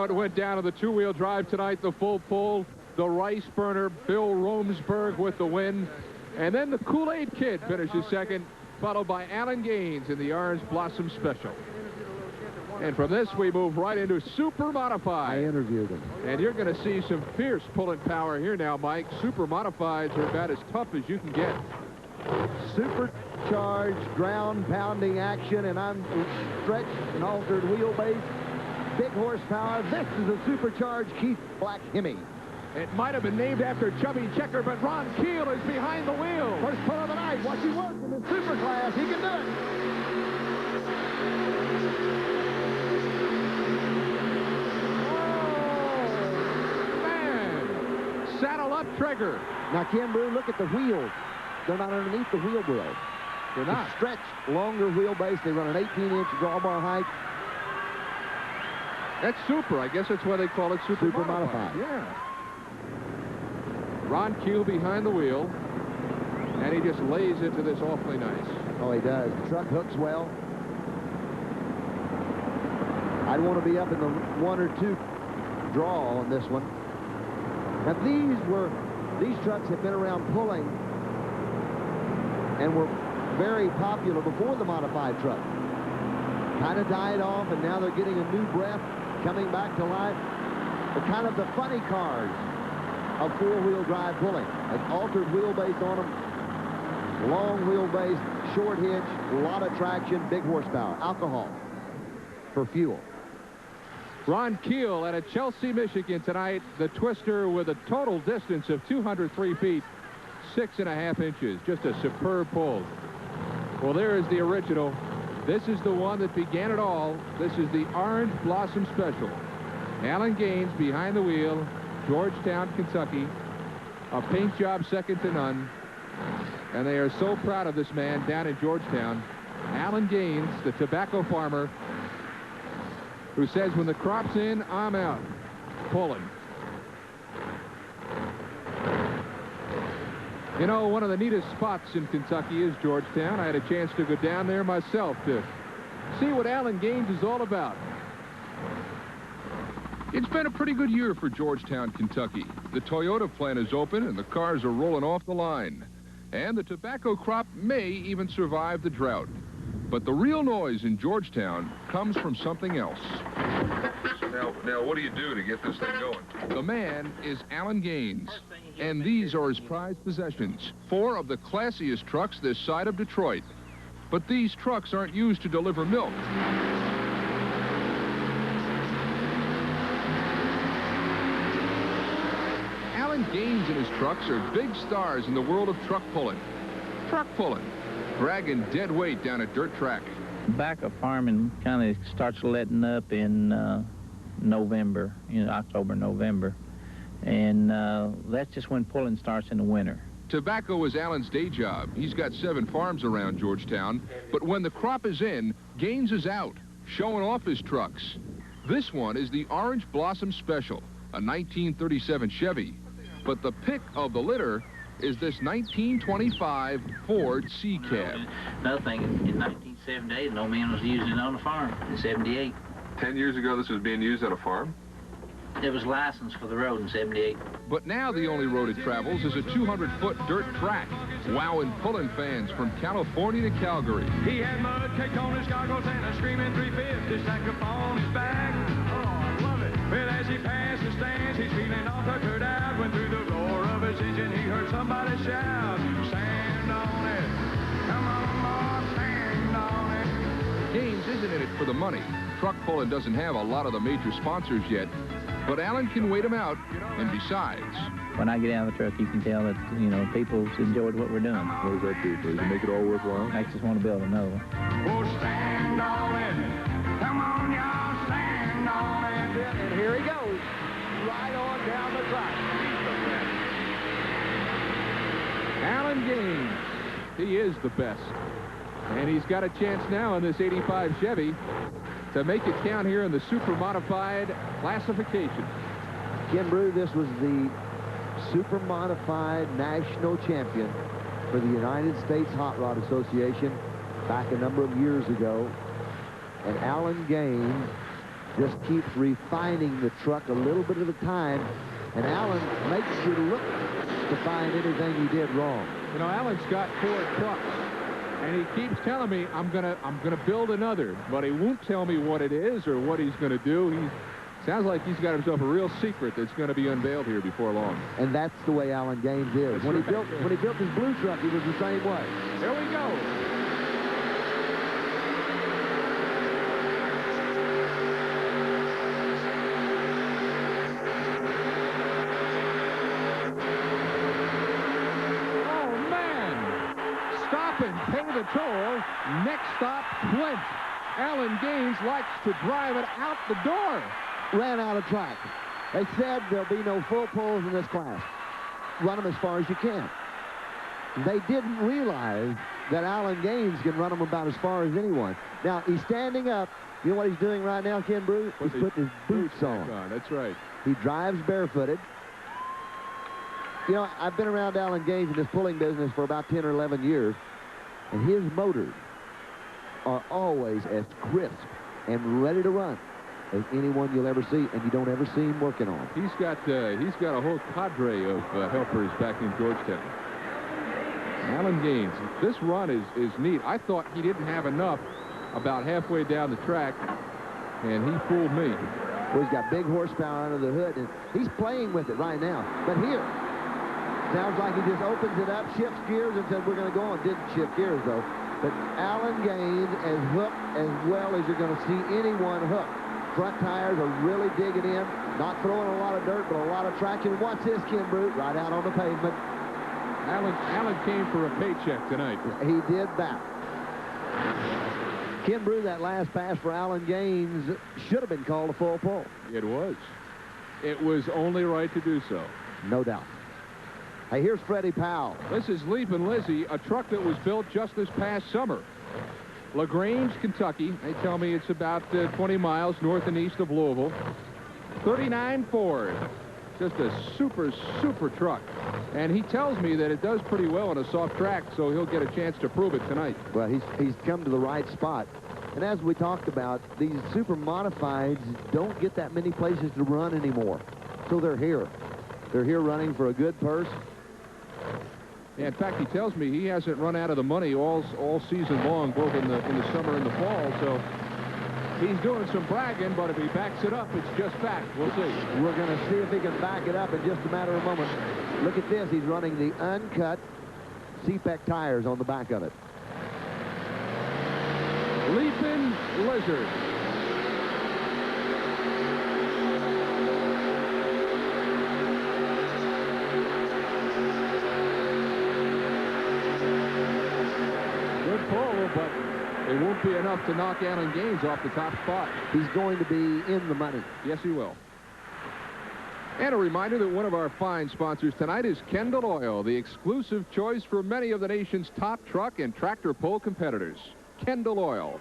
It went down to the two-wheel drive tonight, the full pull, the Rice burner, Bill Romsberg with the win. And then the Kool-Aid Kid finishes second, followed by Alan Gaines in the Orange Blossom Special. And from this, we move right into Super Modified. I interviewed him. And you're going to see some fierce pulling power here now, Mike. Super Modifieds are about as tough as you can get. Supercharged, ground-pounding action, and I'm stretched and altered wheelbase. Big horsepower. This is a supercharged Keith Black Hemi. It might have been named after Chubby Checker, but Ron Keel is behind the wheel. First pull of the night. Watch him work in the super class. He can do it. Saddle up, Trigger. Now, Ken Broo, look at the wheels. They're not underneath the wheel well. They're not. It's stretched, longer wheelbase. They run an 18-inch drawbar height. That's super. I guess that's why they call it Super Modified. Yeah. Ron Keel behind the wheel. And he just lays into this awfully nice. Oh, he does. The truck hooks well. I'd want to be up in the 1 or 2 draw on this one. Now, these trucks have been around pulling and were very popular before the modified truck. Kind of died off, and now they're getting a new breath, coming back to life. They're kind of the funny cars of four-wheel drive pulling. An altered wheelbase on them, long wheelbase, short hitch, a lot of traction, big horsepower, alcohol for fuel. Ron Keel out of Chelsea, Michigan tonight. The twister with a total distance of 203 feet, 6.5 inches. Just a superb pull. Well, there is the original. This is the one that began it all. This is the Orange Blossom Special. Alan Gaines behind the wheel, Georgetown, Kentucky. A paint job second to none. And they are so proud of this man down in Georgetown. Alan Gaines, the tobacco farmer, who says, when the crop's in, I'm out. Pulling. You know, one of the neatest spots in Kentucky is Georgetown. I had a chance to go down there myself to see what Alan Gaines is all about. It's been a pretty good year for Georgetown, Kentucky. The Toyota plant is open and the cars are rolling off the line. And the tobacco crop may even survive the drought. But the real noise in Georgetown comes from something else. Now, what do you do to get this thing going? The man is Alan Gaines, and these are his prized possessions. 4 of the classiest trucks this side of Detroit. But these trucks aren't used to deliver milk. Alan Gaines and his trucks are big stars in the world of truck pulling. Truck pulling. Dragging dead weight down a dirt track. Tobacco farming kind of starts letting up in November, October, November. And that's just when pulling starts in the winter. Tobacco is Alan's day job. He's got 7 farms around Georgetown. But when the crop is in, Gaines is out, showing off his trucks. This one is the Orange Blossom Special, a 1937 Chevy. But the pick of the litter is this 1925 Ford C-Cab. Another thing, in 1978, no man was using it on the farm. In 78. 10 years ago, this was being used on a farm? It was licensed for the road in 78. But now the only road it travels is a 200-foot dirt track, wowing pulling fans from California to Calgary. He had mud caked on his goggles and a screaming 350 saxophone his back. Oh, I love it. Well, as he passed the stands, he's feeling all tuckered out. When through the roar of his engine, he heard somebody shout, "Stand on it. Come on, boy, stand on it." Gaines isn't in it for the money. Truck pulling doesn't have a lot of the major sponsors yet. But Alan can wait him out, and besides... When I get out of the truck, you can tell that, people enjoyed what we're doing. What does that do for you? Make it all worthwhile? Makes us want to build another one. Oh, stand on it. Come on, y'all, stand on it. And here he goes, right on down the track. Alan Gaines. He is the best. And he's got a chance now in this 85 Chevy to make it count here in the Super Modified classification. Ken Broo, this was the Super Modified National Champion for the United States Hot Rod Association back a number of years ago. And Alan Gaines just keeps refining the truck a little bit at a time, and Alan makes you look to find anything he did wrong. You know, Alan's got 4 trucks, and he keeps telling me, I'm gonna build another, but he won't tell me what it is or what he's gonna do. He sounds like he's got himself a real secret that's going to be unveiled here before long. And that's the way Alan Gaines is. When he built his blue truck, he was the same way. Here we go. Oh, man. Stop and pay the toll. Next stop, Flint. Alan Gaines likes to drive it out the door. Ran out of track. They said there'll be no full pulls in this class. Run them as far as you can. They didn't realize that Alan Gaines can run them about as far as anyone. Now, he's standing up. You know what he's doing right now, Ken Broo? He's putting his boots on. That's right. He drives barefooted. You know, I've been around Alan Gaines in this pulling business for about 10 or 11 years, and his motors are always as crisp and ready to run as anyone you'll ever see, and you don't ever see him working on. He's got a whole cadre of helpers back in Georgetown. Alan Gaines, this run is neat. I thought he didn't have enough about halfway down the track, and he fooled me. Well, he's got big horsepower under the hood, and he's playing with it right now. But here, sounds like he just opens it up, shifts gears, and said, we're going to go on. Didn't shift gears, though. But Alan Gaines is hooked as well as you're going to see anyone hooked. Front tires are really digging in, not throwing a lot of dirt, but a lot of traction. Watch this, Ken Broo, right out on the pavement. Alan came for a paycheck tonight. He did that. Ken Broo, that last pass for Alan Gaines should have been called a full pull. It was. It was only right to do so. No doubt. Hey, here's Freddie Powell. This is Leap and Lizzie, a truck that was built just this past summer. LaGrange, Kentucky. They tell me it's about 20 miles north and east of Louisville. 39 Ford. Just a super, super truck. And he tells me that it does pretty well on a soft track, so he'll get a chance to prove it tonight. Well, he's come to the right spot. And as we talked about, these super modifieds don't get that many places to run anymore. So they're here. They're here running for a good purse. Yeah, in fact, he tells me he hasn't run out of the money all season long, both in the summer and the fall. So he's doing some bragging, but if he backs it up, it's just fact. We'll see. We're going to see if he can back it up in just a matter of moments. Look at this. He's running the uncut CPEC tires on the back of it. Leaping Lizard. Good pull, but it won't be enough to knock Alan Gaines off the top spot. He's going to be in the money. Yes, he will. And a reminder that one of our fine sponsors tonight is Kendall Oil, the exclusive choice for many of the nation's top truck and tractor pull competitors. Kendall Oil.